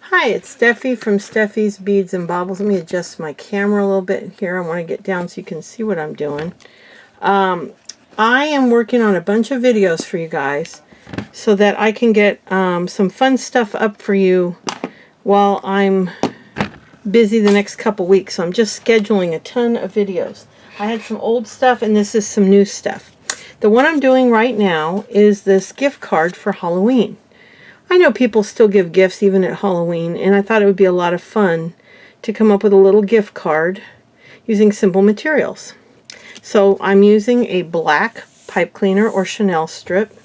Hi, it's Steffi from Steffi's Beads and Baubles. Let me adjust my camera a little bit here. I want to get down so you can see what I'm doing. I am working on a bunch of videos for you guys so that I can get some fun stuff up for you while I'm busy the next couple weeks. So I'm just scheduling a ton of videos. I had some old stuff and this is some new stuff. The one I'm doing right now is this gift card for Halloween. I know people still give gifts even at Halloween, and I thought it would be a lot of fun to come up with a little gift card using simple materials. So I'm using a black pipe cleaner or chenille strip,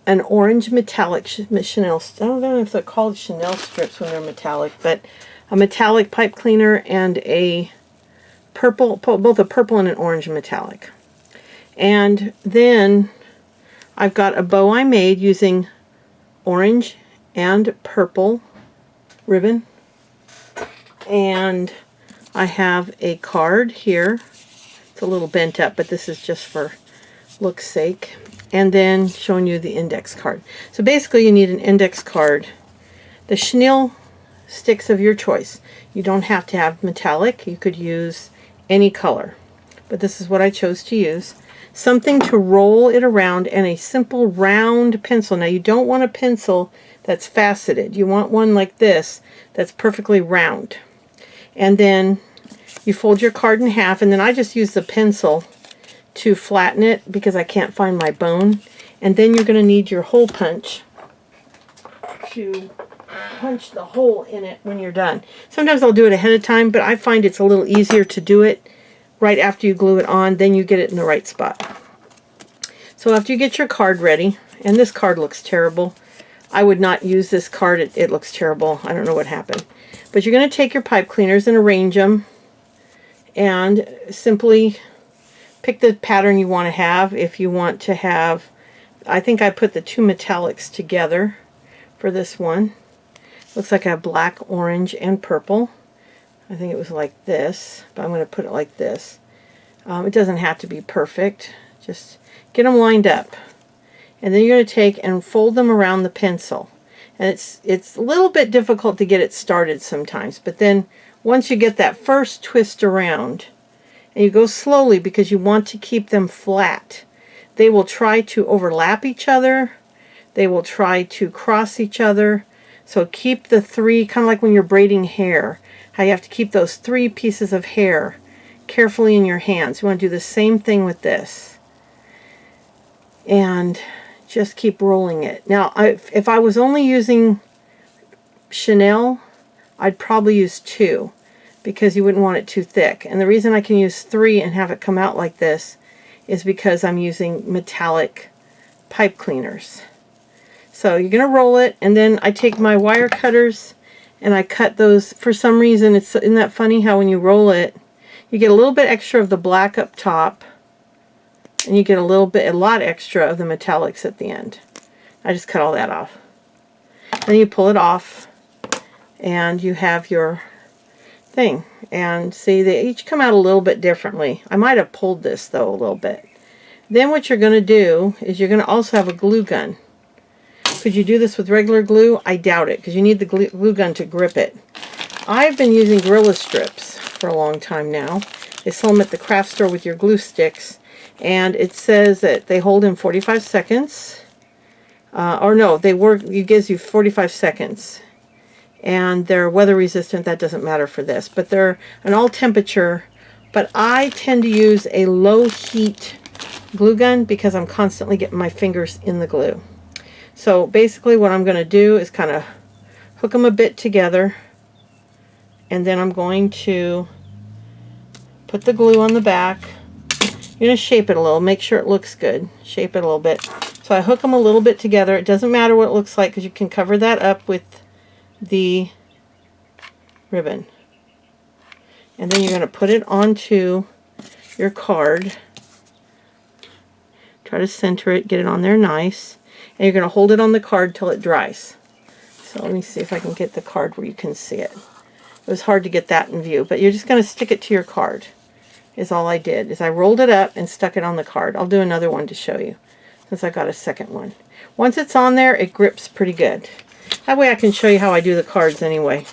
an orange metallic chenille, I don't know if they're called chenille strips when they're metallic, but a metallic pipe cleaner and a purple, both a purple and an orange metallic. And then I've got a bow I made using orange and purple ribbon, and I have a card here. It's a little bent up, but this is just for look's sake, and then showing you the index card. So basically you need an index card, the chenille sticks of your choice. You don't have to have metallic, you could use any color, but this is what I chose to use. Something to roll it around, and a simple round pencil. Now you don't want a pencil that's faceted. You want one like this that's perfectly round. And then you fold your card in half, and then I just use the pencil to flatten it because I can't find my bone. And then you're going to need your hole punch to punch the hole in it when you're done. Sometimes I'll do it ahead of time, but I find it's a little easier to do it right after you glue it on, then you get it in the right spot. So after you get your card ready, and this card looks terrible. I would not use this card. It looks terrible. I don't know what happened. But you're going to take your pipe cleaners and arrange them and simply pick the pattern you want to have. If you want to have, I think I put the two metallics together for this one. Looks like I have black, orange, and purple. I think it was like this, but I'm going to put it like this. It doesn't have to be perfect. Just get them lined up. And then you're going to take and fold them around the pencil. And it's a little bit difficult to get it started sometimes, but then once you get that first twist around, and you go slowly because you want to keep them flat, they will try to overlap each other. They will try to cross each other. So keep the three, kind of like when you're braiding hair, how you have to keep those three pieces of hair carefully in your hands. You want to do the same thing with this. And just keep rolling it. Now, if I was only using chenille, I'd probably use 2 because you wouldn't want it too thick. And the reason I can use 3 and have it come out like this is because I'm using metallic pipe cleaners. So you're going to roll it, and then I take my wire cutters and I cut those. For some reason, isn't that funny how when you roll it, you get a little bit extra of the black up top, and you get a lot extra of the metallics at the end. I just cut all that off. Then you pull it off, and you have your thing. And see, they each come out a little bit differently. I might have pulled this, though, a little bit. Then what you're going to do is you're going to also have a glue gun. Could you do this with regular glue? I doubt it, because you need the glue gun to grip it. I've been using Gorilla Strips for a long time now. They sell them at the craft store with your glue sticks, and it says that they hold in 45 seconds. Or no, it gives you 45 seconds. And they're weather resistant. That doesn't matter for this, but they're an all temperature. But I tend to use a low heat glue gun because I'm constantly getting my fingers in the glue. So basically what I'm going to do is kind of hook them a bit together, and then I'm going to put the glue on the back. You're going to shape it a little, make sure it looks good. Shape it a little bit. So I hook them a little bit together. It doesn't matter what it looks like because you can cover that up with the ribbon. And then you're going to put it onto your card. Try to center it, get it on there nice. And you're going to hold it on the card till it dries. So let me see if I can get the card where you can see it. It was hard to get that in view, but you're just going to stick it to your card. Is all I did, is I rolled it up and stuck it on the card. I'll do another one to show you, since I got a second one. Once it's on there, it grips pretty good. That way I can show you how I do the cards anyway.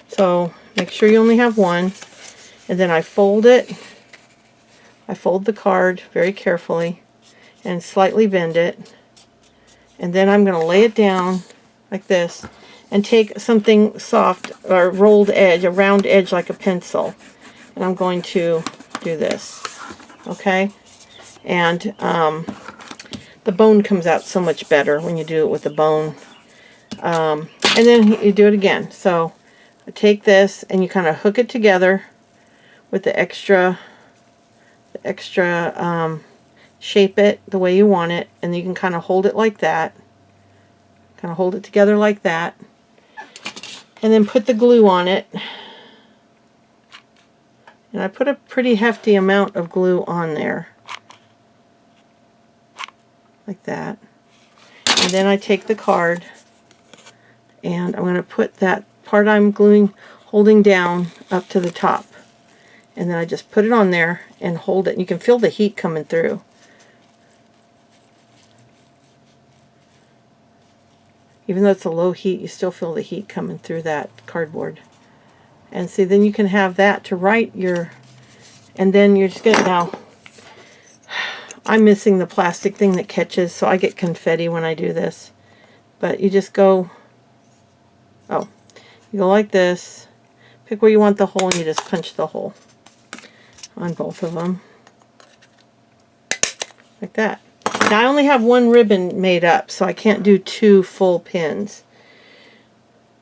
So make sure you only have one. And then I fold it. I fold the card very carefully and slightly bend it. And then I'm going to lay it down like this and take something soft or rolled edge, a round edge like a pencil. And I'm going to do this. Okay? And the bone comes out so much better when you do it with the bone. And then you do it again. So I take this and you kind of hook it together with the extra shape it the way you want it, and you can kind of hold it like that, kind of hold it together like that, and then put the glue on it. And I put a pretty hefty amount of glue on there like that. And then I take the card and I'm going to put that part I'm holding down up to the top. And then I just put it on there and hold it. And you can feel the heat coming through. Even though it's a low heat, you still feel the heat coming through that cardboard. And see, then you can have that to write your... And then you're just going to... Now, I'm missing the plastic thing that catches, so I get confetti when I do this. But you just go... Oh, you go like this. Pick where you want the hole and you just punch the hole on both of them like that. Now I only have one ribbon made up, so I can't do 2 full pins,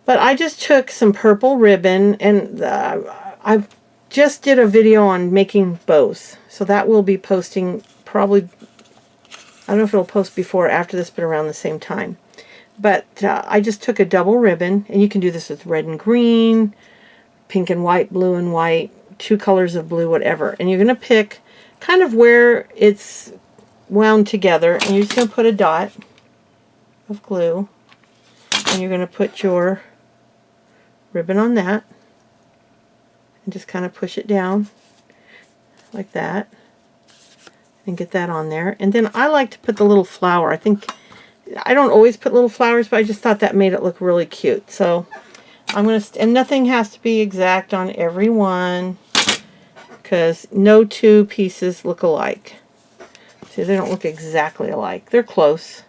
but I just took some purple ribbon, and I just did a video on making bows, so that will be posting probably, I don't know if it'll post before or after this, but around the same time. But I just took a double ribbon, and you can do this with red and green, pink and white, blue and white, 2 colors of blue, whatever. And you're going to pick kind of where it's wound together, and you're just going to put a dot of glue, and you're going to put your ribbon on that, and just kind of push it down like that, and get that on there. And then I like to put the little flower. I don't always put little flowers, but I just thought that made it look really cute. So I'm going to, and nothing has to be exact on every one, because no 2 pieces look alike. See, they don't look exactly alike. They're close.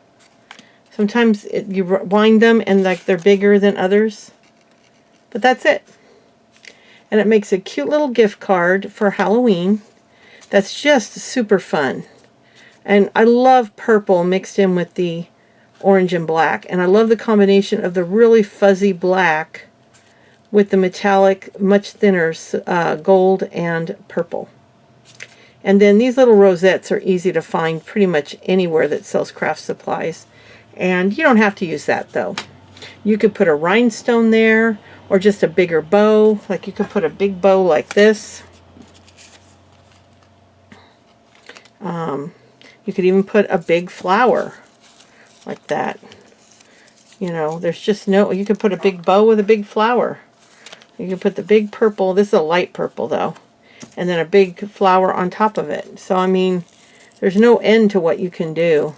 Sometimes you wind them and like they're bigger than others. But that's it. And it makes a cute little gift card for Halloween. That's just super fun. And I love purple mixed in with the orange and black. And I love the combination of the really fuzzy black with the metallic, much thinner gold and purple. And then these little rosettes are easy to find pretty much anywhere that sells craft supplies. And you don't have to use that though. You could put a rhinestone there, or just a bigger bow. Like you could put a big bow like this. You could even put a big flower like that. You know, there's just no, you could put a big bow with a big flower. You can put the big purple, this is a light purple though, and then a big flower on top of it. So I mean, there's no end to what you can do.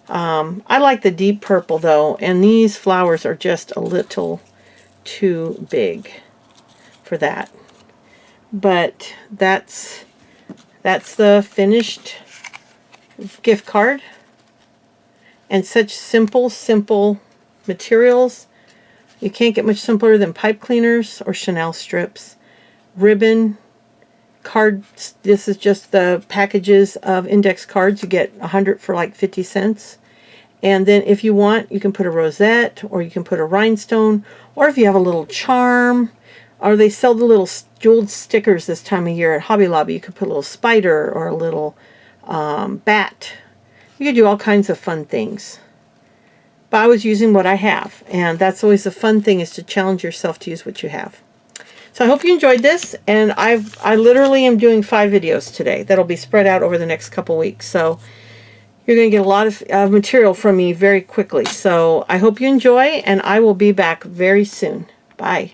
I like the deep purple though, and these flowers are just a little too big for that. But that's the finished gift card. And such simple materials. You can't get much simpler than pipe cleaners or chenille strips, ribbon, cards. This is just the packages of index cards. You get 100 for like 50 cents. And then if you want, you can put a rosette, or you can put a rhinestone, or if you have a little charm, or they sell the little jeweled stickers this time of year at Hobby Lobby. You could put a little spider or a little bat. You could do all kinds of fun things. But I was using what I have, and that's always the fun thing, is to challenge yourself to use what you have. So I hope you enjoyed this, and I literally am doing 5 videos today. That'll be spread out over the next couple weeks. So you're going to get a lot of material from me very quickly. So I hope you enjoy, and I will be back very soon. Bye.